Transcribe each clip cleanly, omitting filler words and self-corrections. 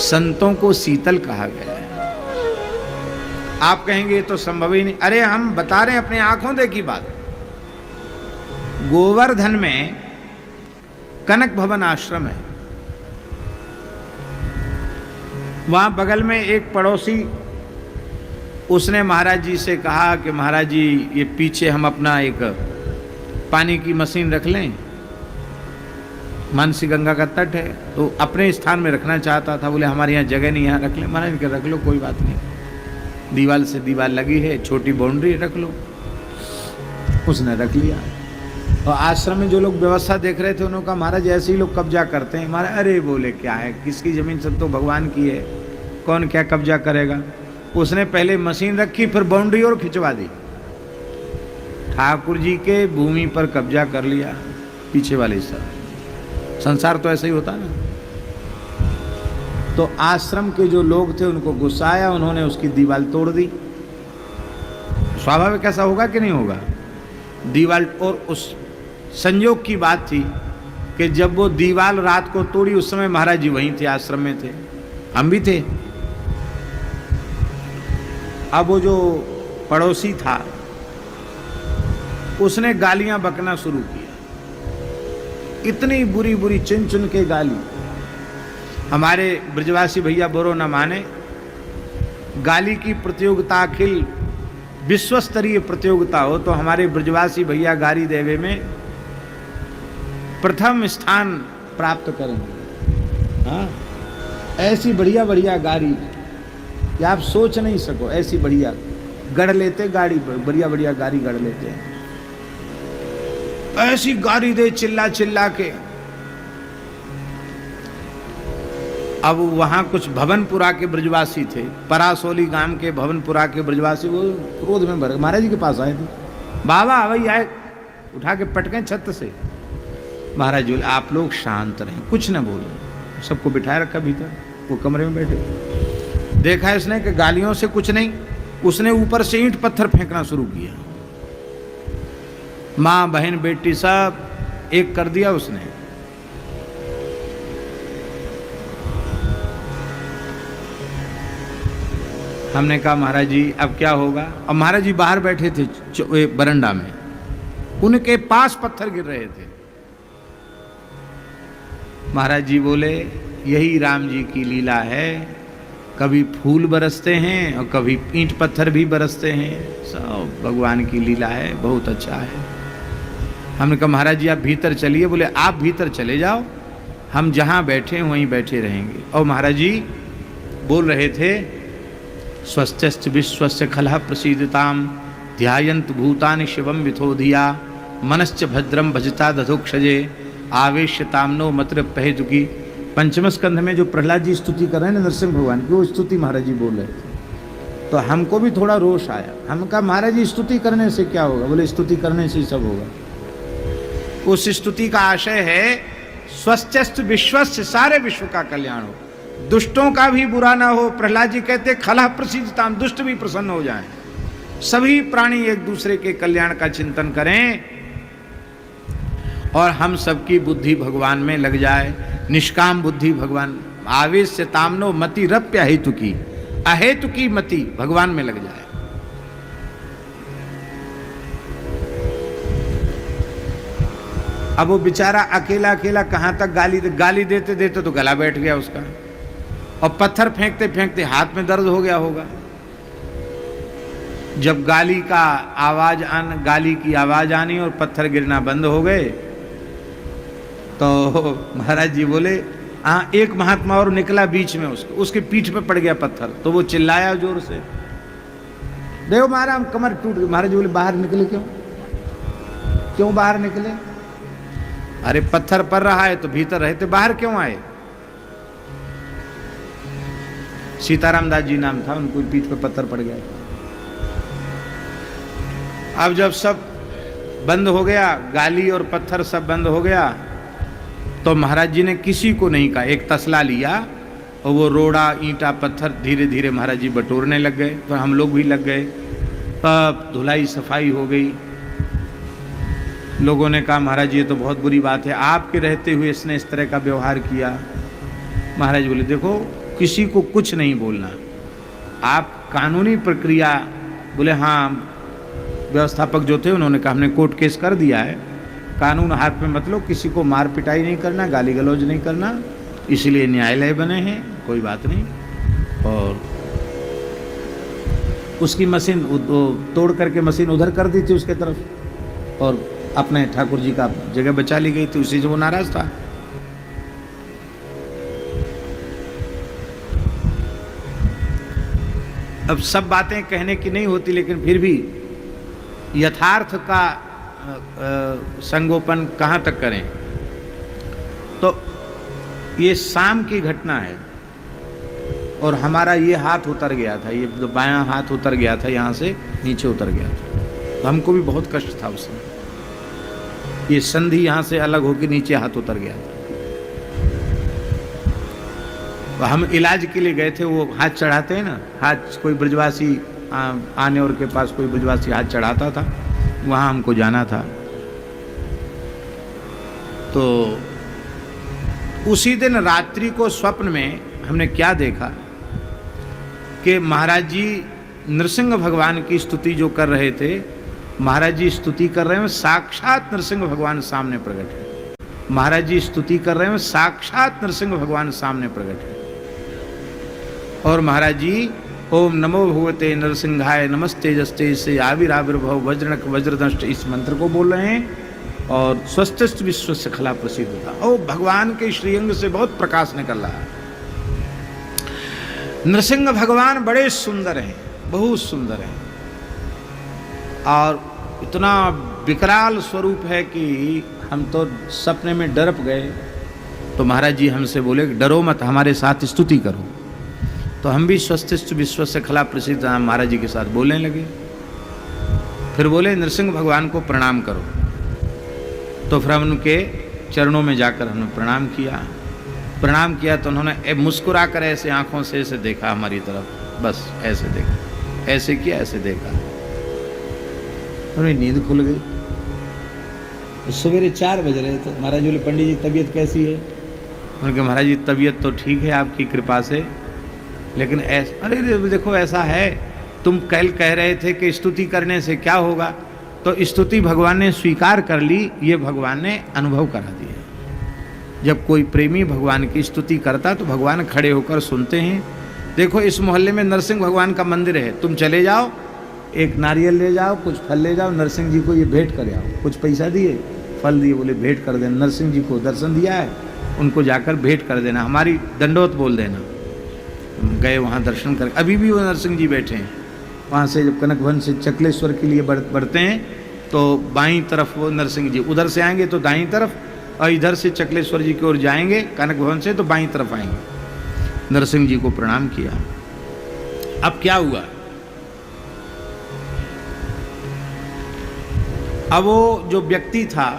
संतों को शीतल कहा गया है। आप कहेंगे ये तो संभव ही नहीं। अरे हम बता रहे हैं, अपनी आंखों देखी बात। गोवर्धन में कनक भवन आश्रम है, वहां बगल में एक पड़ोसी, उसने महाराज जी से कहा कि महाराज जी ये पीछे हम अपना एक पानी की मशीन रख लें, मानसी गंगा का तट है, तो अपने स्थान में रखना चाहता था। बोले हमारे यहाँ जगह नहीं, यहाँ रख ले। महाराज के रख लो, कोई बात नहीं, दीवार से दीवार लगी है, छोटी बाउंड्री, रख लो। उसने रख लिया। और आश्रम में जो लोग व्यवस्था देख रहे थे उन्होंने कहा महाराज ऐसे ही लोग कब्जा करते हैं। महाराज अरे बोले क्या है, किसकी जमीन, सब तो भगवान की है, कौन क्या कब्जा करेगा। उसने पहले मशीन रखी, फिर बाउंड्री और खिंचवा दी, ठाकुर जी के भूमि पर कब्जा कर लिया, पीछे वाले हिस्सा। संसार तो ऐसा ही होता ना। तो आश्रम के जो लोग थे उनको गुस्सा आया, उन्होंने उसकी दीवार तोड़ दी। स्वाभाविक ऐसा होगा कि नहीं होगा, दीवार। और उस संयोग की बात थी कि जब वो दीवार रात को तोड़ी, उस समय महाराज जी वहीं थे, आश्रम में थे, हम भी थे। अब वो जो पड़ोसी था उसने गालियां बकना शुरू किया, इतनी बुरी बुरी, चुन चुन के गाली। हमारे ब्रजवासी भैया बोरो न माने, गाली की प्रतियोगिता अखिल विश्व स्तरीय प्रतियोगिता हो तो हमारे ब्रजवासी भैया गाली देवे में प्रथम स्थान प्राप्त करेंगे। हाँ, ऐसी बढ़िया बढ़िया गाड़ी कि आप सोच नहीं सको, ऐसी बढ़िया गढ़ लेते गाड़ी, बढ़िया बढ़िया गाड़ी गढ़ लेते हैं, ऐसी गाड़ी दे चिल्ला चिल्ला के। अब वहां कुछ भवनपुरा के ब्रजवासी थे, परासोली गांव के भवनपुरा के ब्रजवासी, वो क्रोध में भर महाराज जी के पास आए थे। बाबा वही आए, उठा के पटके छत से। महाराज जी आप लोग शांत रहें, कुछ न बोलो। सबको बिठाए रखा भीतर, वो कमरे में बैठे। देखा इसने कि गालियों से कुछ नहीं, उसने ऊपर से ईंट पत्थर फेंकना शुरू किया। माँ बहन बेटी सब एक कर दिया उसने। हमने कहा महाराज जी अब क्या होगा। अब महाराज जी बाहर बैठे थे बरंडा में, उनके पास पत्थर गिर रहे थे। महाराज जी बोले यही राम जी की लीला है, कभी फूल बरसते हैं और कभी ईंट पत्थर भी बरसते हैं, सब भगवान की लीला है, बहुत अच्छा है। हमने कहा महाराज जी आप भीतर चलिए। बोले आप भीतर चले जाओ, हम जहाँ बैठे हैं वहीं बैठे रहेंगे। और महाराज जी बोल रहे थे स्वस्त्यस्त विश्वस्य खलः प्रसीदताम ध्यायन्त भूतानि शिवम विथोधिया मनश्च भद्रम भजता दधोक्षजे आवेश्यतामनो मत्र पहेतुकी। पंचम स्कंध में जो प्रहलाद जी स्तुति कर रहे हैं ना नरसिंह भगवान की, वो स्तुति महाराज जी बोल रहे थे। तो हमको भी थोड़ा रोष आया। हम कहा महाराज जी स्तुति करने से क्या होगा। बोले स्तुति करने से ही सब होगा। उस स्तुति का आशय है स्वस्थ्यस्त विश्वस्य, सारे विश्व का कल्याण हो, दुष्टों का भी बुरा ना हो। प्रहलाद जी कहते खलः प्रसीदताम, दुष्ट भी प्रसन्न हो जाएं, सभी प्राणी एक दूसरे के कल्याण का चिंतन करें और हम सबकी बुद्धि भगवान में लग जाए, निष्काम बुद्धि भगवान। आवेश से तामनो मति रप्य हेतु की, अहेतु की मति भगवान में लग जाए। अब वो बेचारा अकेला अकेला कहां तक गाली देते देते तो गला बैठ गया उसका, और पत्थर फेंकते फेंकते हाथ में दर्द हो गया होगा। जब गाली की आवाज आनी और पत्थर गिरना बंद हो गए तो महाराज जी बोले हाँ, एक महात्मा और निकला बीच में, उसके पीठ पे पड़ गया पत्थर। तो वो चिल्लाया जोर से, देखो महाराज कमर टूट गई। महाराज जी बोले बाहर निकले क्यों बाहर निकले। अरे पत्थर पड़ रहा है तो भीतर रहते, बाहर क्यों आए। सीताराम दास जी नाम था, उनको पीठ पे पत्थर पड़ गया। अब जब सब बंद हो गया, गाली और पत्थर सब बंद हो गया, तो महाराज जी ने किसी को नहीं कहा, एक तसला लिया और वो रोड़ा ईंटा पत्थर धीरे धीरे महाराज जी बटोरने लग गए। तो हम लोग भी लग गए, तब धुलाई सफाई हो गई। लोगों ने कहा महाराज जी ये तो बहुत बुरी बात है, आपके रहते हुए इसने इस तरह का व्यवहार किया। महाराज बोले देखो किसी को कुछ नहीं बोलना। आप कानूनी प्रक्रिया, बोले हाँ, व्यवस्थापक जो थे उन्होंने कहा हमने कोर्ट केस कर दिया है, कानून हाथ में मत लो, किसी को मार पिटाई नहीं करना, गाली गलौज नहीं करना, इसलिए न्यायालय बने हैं, कोई बात नहीं। और उसकी मशीन तोड़ करके मशीन उधर कर दी थी उसके तरफ, और अपने ठाकुर जी का जगह बचा ली गई थी, उसी से वो नाराज था। अब सब बातें कहने की नहीं होती, लेकिन फिर भी यथार्थ का संगोपन कहाँ तक करें। तो ये शाम की घटना है, और हमारा ये हाथ उतर गया था, ये बायां हाथ उतर गया था, यहाँ से नीचे उतर गया था, तो हमको भी बहुत कष्ट था उस समय। ये संधि यहाँ से अलग होकर नीचे हाथ उतर गया था। तो हम इलाज के लिए गए थे, वो हाथ चढ़ाते हैं ना, हाथ कोई ब्रजवासी आने और के पास कोई ब्रजवासी हाथ चढ़ाता था, वहाँ हमको जाना था। तो उसी दिन रात्रि को स्वप्न में हमने क्या देखा कि महाराज जी नरसिंह भगवान की स्तुति जो कर रहे थे, महाराज जी स्तुति कर रहे हैं, साक्षात नरसिंह भगवान सामने प्रकट है। महाराज जी स्तुति कर रहे हैं, साक्षात नरसिंह भगवान सामने प्रकट है। और महाराज जी ओम नमो भगवते नरसिंहाय नमस्ते जस्ते से आविर्भाव वज्रनक वज्रदंष्ट इस मंत्र को बोल रहे हैं, और स्वस्थ विश्व से खला प्रसिद्ध था। ओ भगवान के श्रीअंग से बहुत प्रकाश निकल रहा है। नरसिंह भगवान बड़े सुंदर हैं, बहुत सुंदर हैं, और इतना विकराल स्वरूप है कि हम तो सपने में डरप गए। तो महाराज जी हमसे बोले डरो मत, हमारे साथ स्तुति करो। तो हम भी स्वस्थ विश्व से खला प्रसिद्ध महाराज जी के साथ बोलने लगे। फिर बोले नरसिंह भगवान को प्रणाम करो। तो फिर हम उनके चरणों में जाकर हमने प्रणाम किया। तो उन्होंने मुस्कुरा कर ऐसे आंखों से ऐसे देखा हमारी तरफ, बस ऐसे देखा, ऐसे किया, ऐसे देखा। उन्हें नींद खुल गई। सवेरे 4 बज रहे थे। महाराज बोले पंडित जी तबीयत कैसी है? उनके महाराज जी तबीयत तो ठीक है आपकी कृपा से, लेकिन ऐसा, अरे देखो ऐसा है, तुम कल कह रहे थे कि स्तुति करने से क्या होगा, तो स्तुति भगवान ने स्वीकार कर ली, ये भगवान ने अनुभव करा दिया। जब कोई प्रेमी भगवान की स्तुति करता तो भगवान खड़े होकर सुनते हैं। देखो इस मोहल्ले में नरसिंह भगवान का मंदिर है, तुम चले जाओ, एक नारियल ले जाओ, कुछ फल ले जाओ, नरसिंह जी को ये भेंट कर आओ। कुछ पैसा दिए, फल दिए, बोले भेंट कर देना, नरसिंह जी को दर्शन दिया है, उनको जाकर भेंट कर देना, हमारी दंडोत बोल देना। गए वहाँ दर्शन कर, अभी भी वो नरसिंह जी बैठे हैं। वहाँ से जब कनक भवन से चकलेश्वर के लिए बढ़ते हैं तो बाईं तरफ वो नरसिंह जी, उधर से आएंगे तो दाईं तरफ, और इधर से चकलेश्वर जी की ओर जाएंगे कनक भवन से तो बाईं तरफ आएंगे। नरसिंह जी को प्रणाम किया। अब क्या हुआ, अब वो जो व्यक्ति था,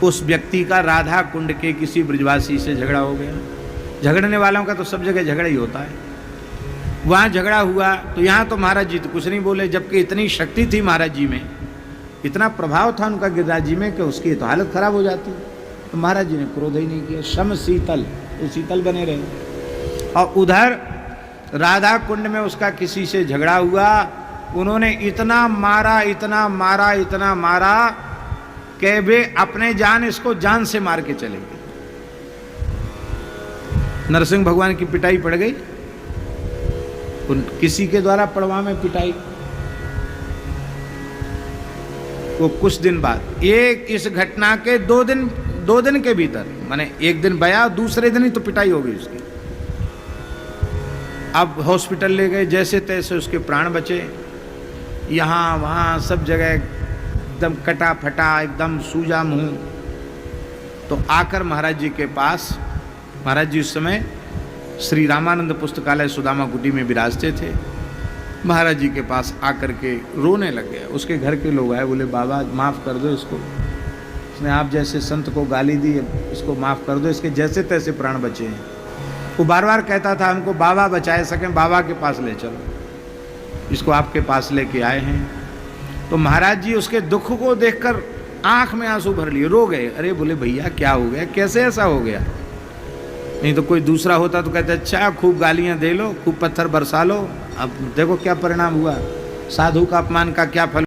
उस व्यक्ति का राधा कुंड के किसी ब्रजवासी से झगड़ा हो गया। झगड़ने वालों का तो सब जगह झगड़ा ही होता है। वहाँ झगड़ा हुआ तो यहाँ तो महाराज जी तो कुछ नहीं बोले, जबकि इतनी शक्ति थी महाराज जी में, इतना प्रभाव था उनका गिरिराज जी में कि उसकी तो हालत खराब हो जाती। तो महाराज जी ने क्रोध ही नहीं किया, सम शीतल, तो शीतल बने रहे। और उधर राधा कुंड में उसका किसी से झगड़ा हुआ, उन्होंने इतना मारा, इतना मारा, इतना मारा कि वे अपने जान इसको जान से मार के चले गए। नरसिंह भगवान की पिटाई पड़ गई, किसी के द्वारा पड़वा में पिटाई। वो कुछ दिन बाद, एक इस घटना के 2 दिन के भीतर, माने एक दिन बया, दूसरे दिन ही तो पिटाई हो गई उसकी। अब हॉस्पिटल ले गए, जैसे तैसे उसके प्राण बचे। यहाँ वहाँ सब जगह एकदम कटा फटा, एकदम सूजा मुंह। तो आकर महाराज जी के पास, महाराज जी उस समय श्री रामानंद पुस्तकालय सुदामा कुटी में विराजते थे। महाराज जी के पास आकर के रोने लग गया। उसके घर के लोग आए, बोले बाबा माफ़ कर दो इसको, इसने आप जैसे संत को गाली दी, इसको माफ़ कर दो, इसके जैसे तैसे प्राण बचे हैं। वो बार बार कहता था हमको बाबा बचाए सकें, बाबा के पास ले चलो, इसको आपके पास लेके आए हैं। तो महाराज जी उसके दुख को देखकर आंख में आंसू भर लिए, रो गए। अरे बोले भैया क्या हो गया, कैसे ऐसा हो गया? नहीं तो कोई दूसरा होता तो कहते अच्छा खूब गालियां दे लो, खूब पत्थर बरसा लो। अब देखो क्या परिणाम हुआ, साधु का अपमान का क्या फल।